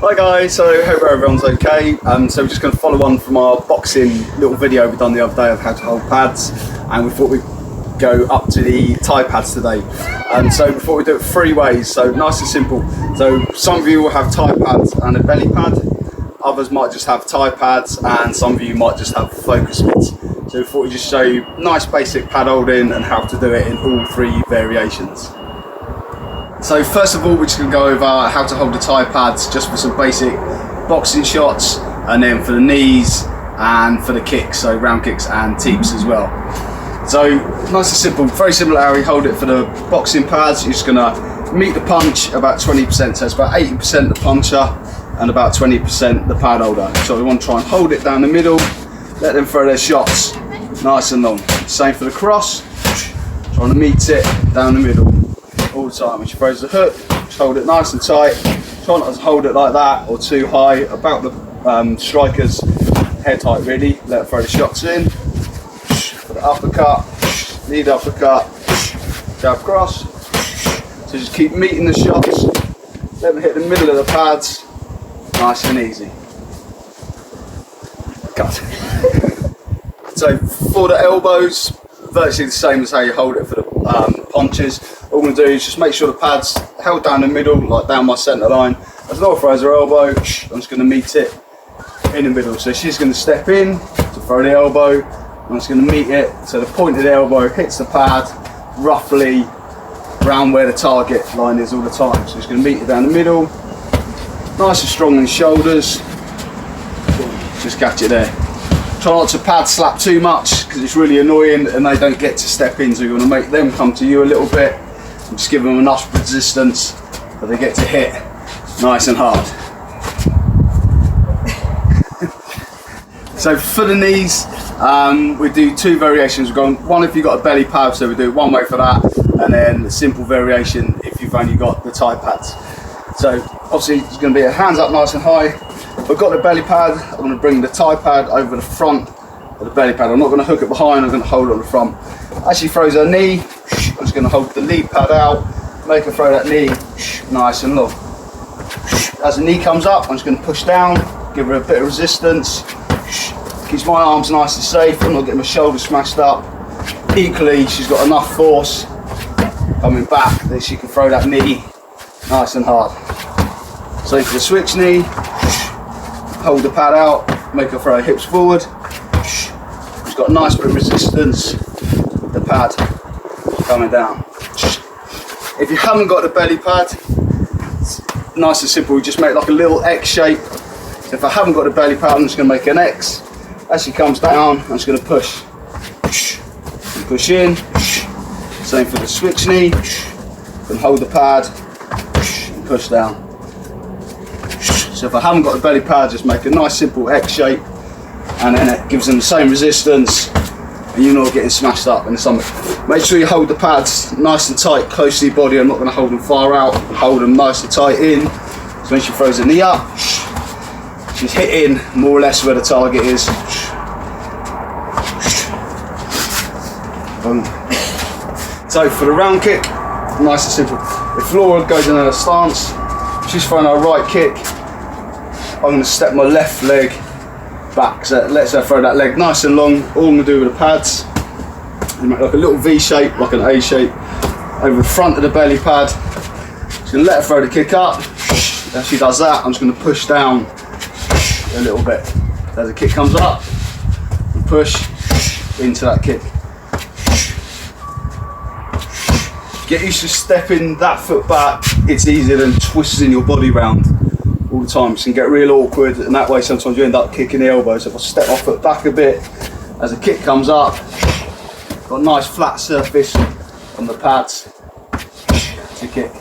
Hi guys, so hope everyone's okay. So we're just going to follow on from our boxing little video we done the other day of how to hold pads, and we thought we'd go up to the Thai pads today. So before we do it 3 ways, so nice and simple. So some of you will have Thai pads and a belly pad, others might just have Thai pads, and some of you might just have focus mitts. So we thought we'd just show you nice basic pad holding and how to do it in all 3 variations. So first of all, we're just going to go over how to hold the Thai pads just for some basic boxing shots, and then for the knees and for the kicks, so round kicks and teeps as well. So nice and simple, very similar how we hold it for the boxing pads. You're just going to meet the punch about 20%, so it's about 80% the puncher and about 20% the pad holder. So we want to try and hold it down the middle, let them throw their shots nice and long. Same for the cross, trying to meet it down the middle all the time. When she throws the hook, just hold it nice and tight. Try not to hold it like that or too high, about the striker's head height really. Let her throw the shots in. For the uppercut, lead uppercut, jab cross. So just keep meeting the shots. Let them hit the middle of the pads. Nice and easy. Cut. So for the elbows, virtually the same as how you hold it for the punches. All we're going to do is just make sure the pad's held down the middle, like down my centre line. As Laura throws her elbow, I'm just going to meet it in the middle. So she's going to step in to throw the elbow, I'm just going to meet it. So the point of the elbow hits the pad roughly around where the target line is all the time. So she's going to meet it down the middle, nice and strong in the shoulders. Just catch it there. Try not to pad slap too much because it's really annoying and they don't get to step in, so you want to make them come to you a little bit and just give them enough resistance that they get to hit nice and hard. So for the knees, we do 2 variations. We're going one if you've got a belly pad, so we do it one way for that, and then the simple variation if you've only got the Thai pads. So obviously it's going to be a hands up nice and high. We've got the belly pad, I'm going to bring the Thai pad over the front of the belly pad. I'm not going to hook it behind, I'm going to hold it on the front. As she throws her knee, I'm just going to hold the lead pad out, make her throw that knee nice and long. As the knee comes up, I'm just going to push down, give her a bit of resistance. Keeps my arms nice and safe, I'm not getting my shoulders smashed up. Equally, she's got enough force coming back that she can throw that knee nice and hard. So for the switch knee, hold the pad out, make her throw her hips forward. She's got a nice bit of resistance with the pad coming down. If you haven't got the belly pad, it's nice and simple, we just make like a little X shape. So if I haven't got the belly pad, I'm just going to make an X. As she comes down, I'm just going to push. Push in. Same for the switch knee. Then hold the pad and push down. So if I haven't got the belly pad, just make a nice simple X shape, and then it gives them the same resistance and you're not getting smashed up in the stomach. Make sure you hold the pads nice and tight, close to your body. I'm not going to hold them far out, hold them nice and tight in. So when she throws the knee up, she's hitting more or less where the target is. So for the round kick, nice and simple. If Laura goes in a stance, she's throwing her right kick, I'm going to step my left leg back, so it lets her throw that leg nice and long. All I'm going to do with the pads is make like a little V shape, like an A shape, over the front of the belly pad. Just going to let her throw the kick up. As she does that, I'm just going to push down a little bit. As the kick comes up, and push into that kick. Get used to stepping that foot back. It's easier than twisting your body round all the time. It can get real awkward, and that way sometimes you end up kicking the elbow. So if I step my foot back a bit as the kick comes up, got a nice flat surface on the pads to kick.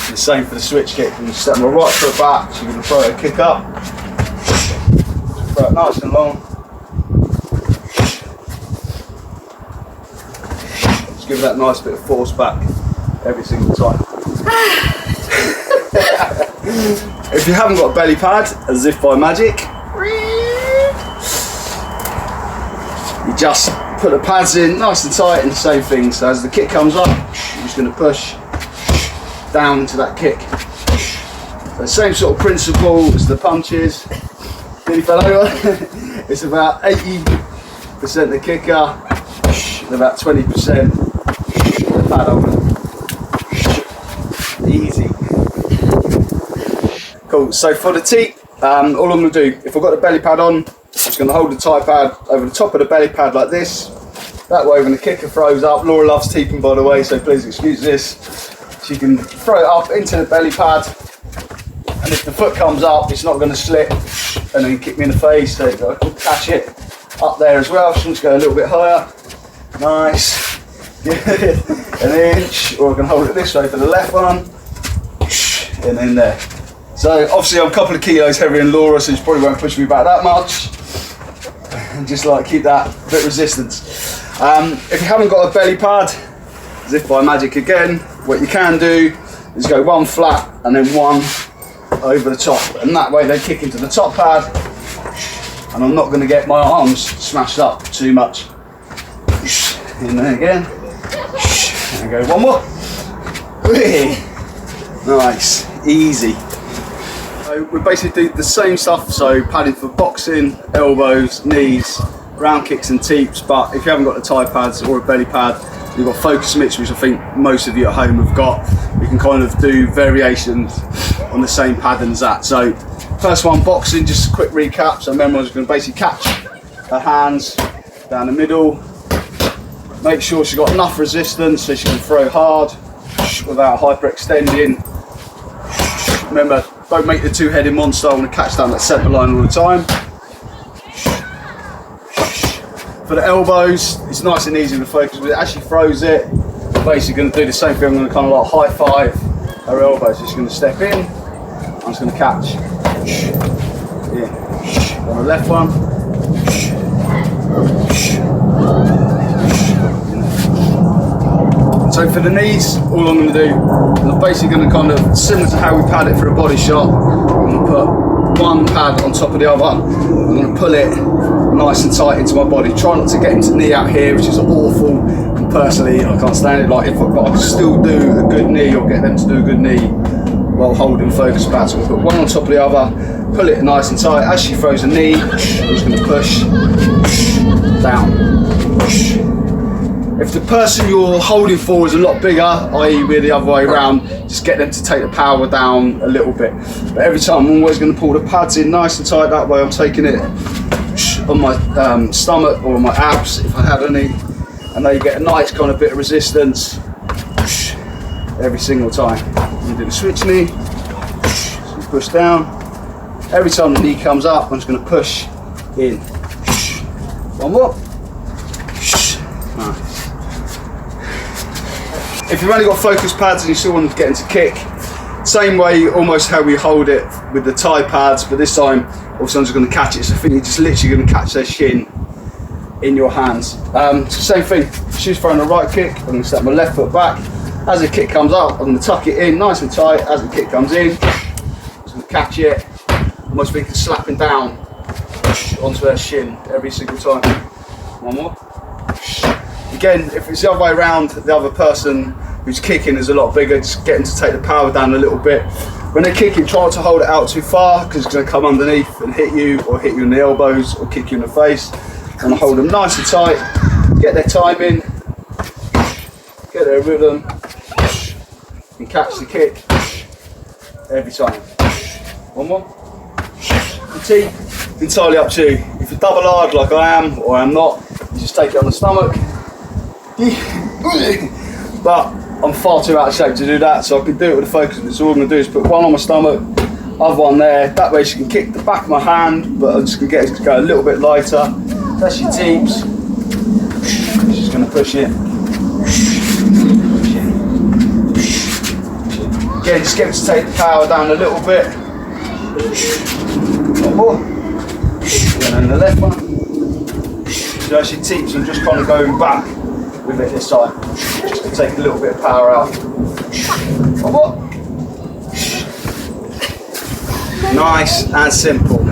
The same for the switch kick. I'm going to step my right foot back, so you're going to throw a kick up, throw it nice and long. Just give that nice bit of force back every single time. If you haven't got a belly pad, as if by magic, you just put the pads in nice and tight, and the same thing. So as the kick comes up, you're just going to push down into that kick. So same sort of principle as the punches. Nearly fell over. It's about 80% the kicker, and about 20% the pad holder. Easy. Cool. So for the teep, all I'm going to do, if I've got the belly pad on, I'm just going to hold the tie pad over the top of the belly pad like this. That way when the kicker throws up, Laura loves teeping by the way, so please excuse this. She can throw it up into the belly pad, and if the foot comes up, it's not going to slip and then kick me in the face, so I can catch it up there as well. So I'm just go a little bit higher. Nice. Good. An inch, or I can hold it this way for the left one, and in there. So obviously I'm a couple of kilos heavier than Laura, so she probably won't push me back that much. And just like keep that bit of resistance. If you haven't got a belly pad, as if by magic again, what you can do is go one flat and then one over the top, and that way they kick into the top pad, and I'm not going to get my arms smashed up too much. In there again, and go one more. Nice, easy. So we basically do the same stuff, so padding for boxing, elbows, knees, round kicks and teeps, but if you haven't got the tie pads or a belly pad, you've got focus mitts, which I think most of you at home have got. You can kind of do variations on the same pattern as that. So first one, boxing, just a quick recap. So remember, I'm just going to basically catch her hands down the middle, make sure she's got enough resistance so she can throw hard without hyperextending. Remember, don't make the two-headed monster. I want to catch down that centre line all the time. For the elbows, it's nice and easy to focus with. It actually throws it. Basically going to do the same thing. I'm going to kind of like high five her elbows. Just going to step in. I'm just going to catch. Yeah. On the left one. So for the knees, all I'm going to do, I'm basically going to kind of, similar to how we pad it for a body shot, I'm going to put one pad on top of the other. I'm going to pull it nice and tight into my body. Try not to get into knee out here, which is awful. And personally, I can't stand it. Like but I can still do a good knee or get them to do a good knee while holding focus pads. So we'll put one on top of the other, pull it nice and tight. As she throws a knee, I'm just going to push down. If the person you're holding for is a lot bigger, i.e. we're the other way around, just get them to take the power down a little bit. But every time I'm always going to pull the pads in nice and tight, that way I'm taking it on my stomach or my abs if I had any, and then you get a nice kind of bit of resistance every single time. You do the switch knee, so you push down. Every time the knee comes up, I'm just going to push in. One more. Nice. If you've only got focus pads and you still want to get into kick, same way almost how we hold it with the tie pads, but this time also I'm just going to catch it. So I think you're just literally going to catch their shin in your hands. So same thing, she's throwing a right kick, I'm going to step my left foot back. As the kick comes up, I'm going to tuck it in nice and tight. As the kick comes in, I'm just going to catch it, almost like slapping down onto her shin every single time. One more. Again, if it's the other way around, the other person who's kicking is a lot bigger, just get them to take the power down a little bit. When they're kicking, try not to hold it out too far because it's going to come underneath and hit you, or hit you in the elbows, or kick you in the face. And hold them nice and tight, get their timing, get their rhythm, and catch the kick every time. One more. The tee, entirely up to you. If you're double hard like I am, or I'm not, you just take it on the stomach. But I'm far too out of shape to do that, so I can do it with a focus. So all I'm going to do is put one on my stomach, other one there. That way she can kick the back of my hand, but I'm just going to get it to go a little bit lighter. That's your teeps. She's going to push it. Again, just get it to take the power down a little bit. One more. And then the left one. So as she teeps, I'm just kind of going back with it this time, just to take a little bit of power out. One more. Nice and simple.